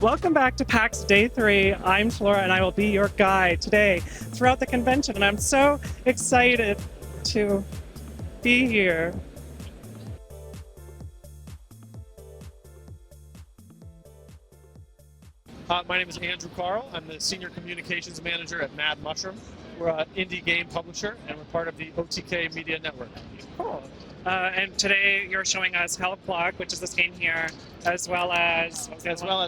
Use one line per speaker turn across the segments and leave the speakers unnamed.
Welcome back to PAX Day 3. I'm Chelora and I will be your guide today throughout the convention, and I'm so excited to be here.
My name is Andrew Carl. I'm the Senior Communications Manager at Mad Mushroom. We're an indie game publisher, and we're part of the OTK Media Network.
Cool. And today you're showing us Hell Clock, which is this game here, as well as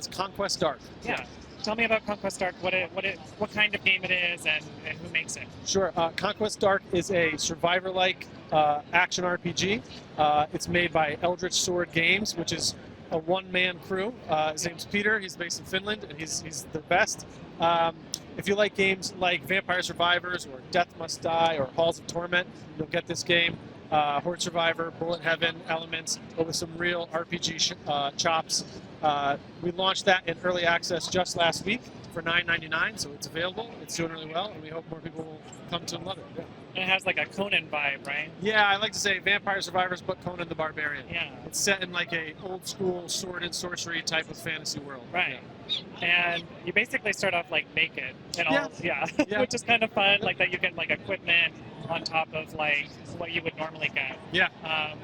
Conquest Dark.
Yeah. Tell me about Conquest Dark. What kind of game it is, and who makes it?
Sure. Conquest Dark is a survivor-like action RPG. It's made by Eldritch Sword Games, which is a one-man crew. His name's Peter. He's based in Finland, and he's the best. If you like games like Vampire Survivors or Death Must Die or Halls of Torment, you'll get this game. Horde Survivor, Bullet Heaven elements, but with some real RPG chops. We launched that in early access just last week for $9.99, so it's available. It's doing really well, and we hope more people will come to love it. Yeah.
And it has like a Conan vibe, right?
Yeah, I like to say Vampire Survivors, but Conan the Barbarian.
Yeah.
It's set in like a old school sword and sorcery type of fantasy world.
Right. Yeah. And you basically start off like naked and all,
yeah.
Which is kind of fun, like that you get like equipment on top of like what you would normally get.
Yeah.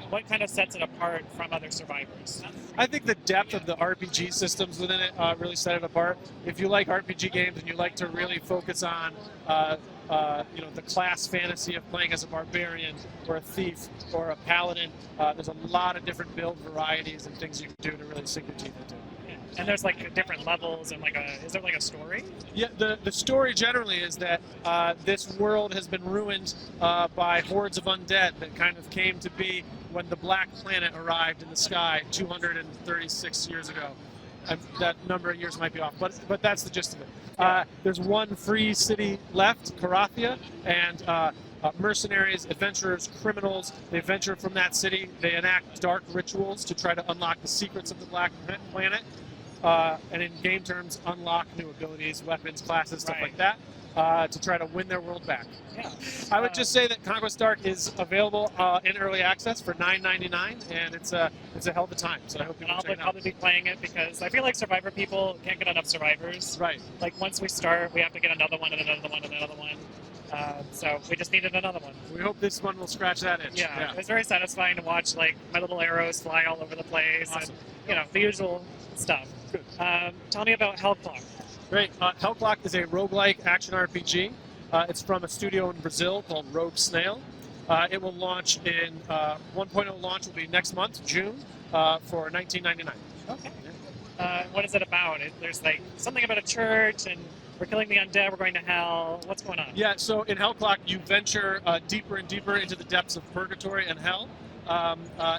What kind of sets it apart from other survivors?
I think the depth of the RPG systems within it really set it apart. If you like RPG games and you like to really focus on the class fantasy of playing as a barbarian or a thief or a paladin, there's a lot of different build varieties and things you can do to really sink your teeth into.
And there's like different levels and is there like a story?
Yeah, the story generally is that this world has been ruined by hordes of undead that kind of came to be when the Black Planet arrived in the sky 236 years ago. That number of years might be off, but that's the gist of it. There's one free city left, Carathia, and mercenaries, adventurers, criminals, they venture from that city. They enact dark rituals to try to unlock the secrets of the Black Planet. And in game terms, unlock new abilities, weapons, classes, stuff like that, to try to win their world back.
Yeah.
I would just say that Conquest Dark is available in early access for $9.99, and it's a hell of a time. So I hope people check it out.
I'll probably be playing it because I feel like Survivor people can't get enough Survivors.
Right.
Like once we start, we have to get another one and another one and another one. So we just needed another one.
We hope this one will scratch that itch.
Yeah. It was very satisfying to watch like my little arrows fly all over the place,
awesome.
And the usual stuff.
Good.
Tell me about Hell Clock.
Great. Hell Clock is a roguelike action RPG. It's from a studio in Brazil called Rogue Snail. It will launch in 1.0 launch will be next month, June, for $19.99.
Okay. What is it about? There's like something about a church and we're killing the undead, we're going to hell. What's going on?
Yeah, so in Hell Clock, you venture deeper and deeper into the depths of purgatory and hell.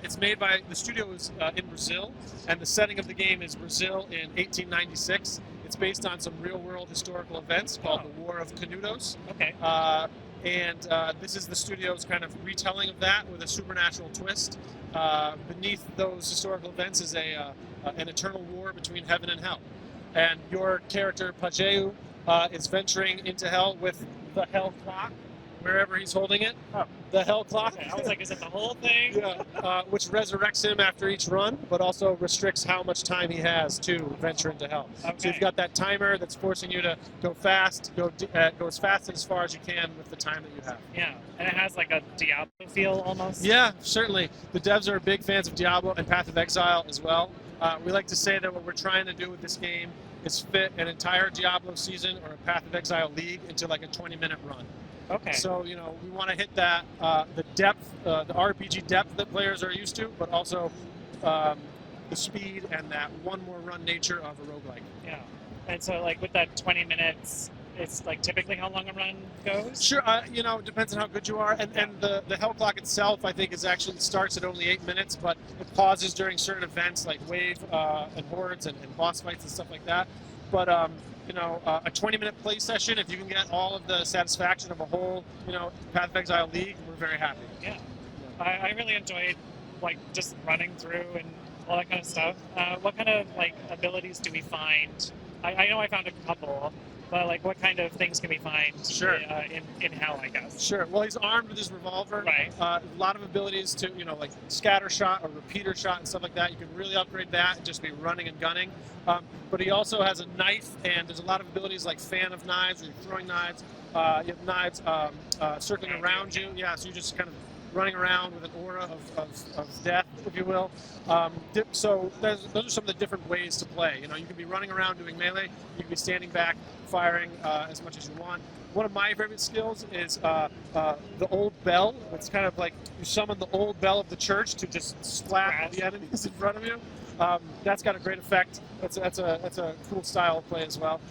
It's made by, the studio is in Brazil, and the setting of the game is Brazil in 1896. It's based on some real-world historical events called the War of Canudos.
Okay.
And this is the studio's kind of retelling of that with a supernatural twist. Beneath those historical events is an eternal war between heaven and hell. And your character, Pajeu, is venturing into hell with the Hell Clock, wherever he's holding it.
Oh.
The Hell Clock.
Okay. I was like, is it the whole thing?
Yeah. Which resurrects him after each run, but also restricts how much time he has to venture into hell.
Okay.
So you've got that timer that's forcing you to go fast, go as fast and as far as you can with the time that you have.
Yeah, and it has like a Diablo feel almost.
Yeah, certainly. The devs are big fans of Diablo and Path of Exile as well. We like to say that what we're trying to do with this game is fit an entire Diablo season or a Path of Exile league into like a 20-minute run.
Okay.
So, we want to hit that, the depth, the RPG depth that players are used to, but also the speed and that one more run nature of a roguelike.
Yeah. And so, like, with that 20 minutes, it's like typically how long a run goes?
Sure. It depends on how good you are. And the Hell Clock itself, I think, starts at only 8 minutes, but it pauses during certain events like wave and hordes and boss fights and stuff like that. But, a 20-minute play session, if you can get all of the satisfaction of a whole, Path of Exile league, we're very happy.
Yeah. I really enjoyed, like, just running through and all that kind of stuff. What kind of, like, abilities do we find? I know I found a couple. but like what kind of things can we find
Sure.
in hell, I guess?
Sure. Well, he's armed with his revolver.
Right.
A lot of abilities to, like scatter shot or repeater shot and stuff like that. You can really upgrade that and just be running and gunning. But he also has a knife, and there's a lot of abilities like fan of knives, where you're throwing knives. You have knives circling around you. Yeah, so you're just kind of running around with an aura of death, if you will. So those are some of the different ways to play. You can be running around doing melee. You can be standing back, firing as much as you want. One of my favorite skills is the old bell. It's kind of like you summon the old bell of the church to just slap the enemies in front of you. That's got a great effect. That's a cool style of play as well.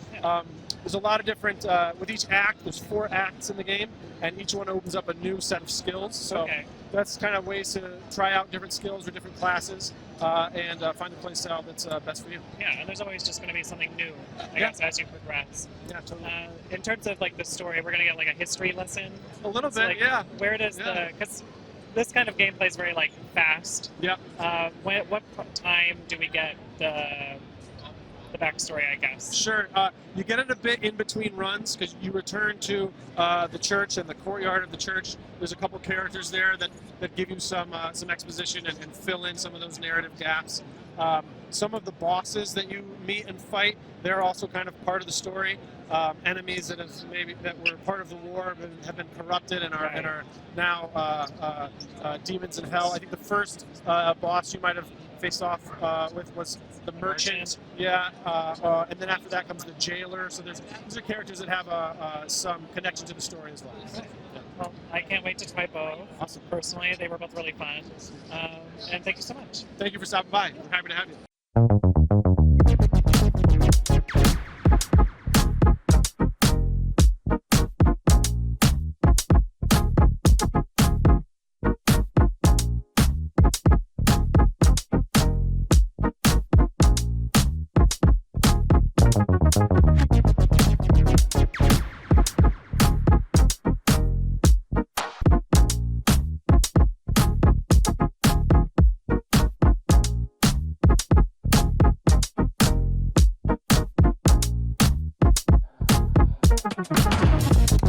There's a lot of different, with each act, there's 4 acts in the game, and each one opens up a new set of skills. So that's kind of ways to try out different skills or different classes and find the play style that's best for you.
Yeah, and there's always just going to be something new, I guess, as you progress.
Yeah, totally.
In terms of like the story, we're going to get like a history lesson.
A little bit,
like,
yeah.
Where does because this kind of gameplay is very like fast.
Yep.
What time do we get the backstory, I guess?
Sure. You get it a bit in between runs because you return to the church and the courtyard of the church. There's a couple characters there that give you some exposition and fill in some of those narrative gaps. Some of the bosses that you meet and fight, they're also kind of part of the story. Enemies that were part of the war have been corrupted and are now demons in hell. I think the first boss you might have faced off with was the merchant. Yeah, and then after that comes the jailer. So these are characters that have some connection to the story as well.
Yeah. Well, I can't wait to try both.
Awesome.
Personally, they were both really fun. And thank you so much.
Thank you for stopping by. We're happy to have you.
Thank you.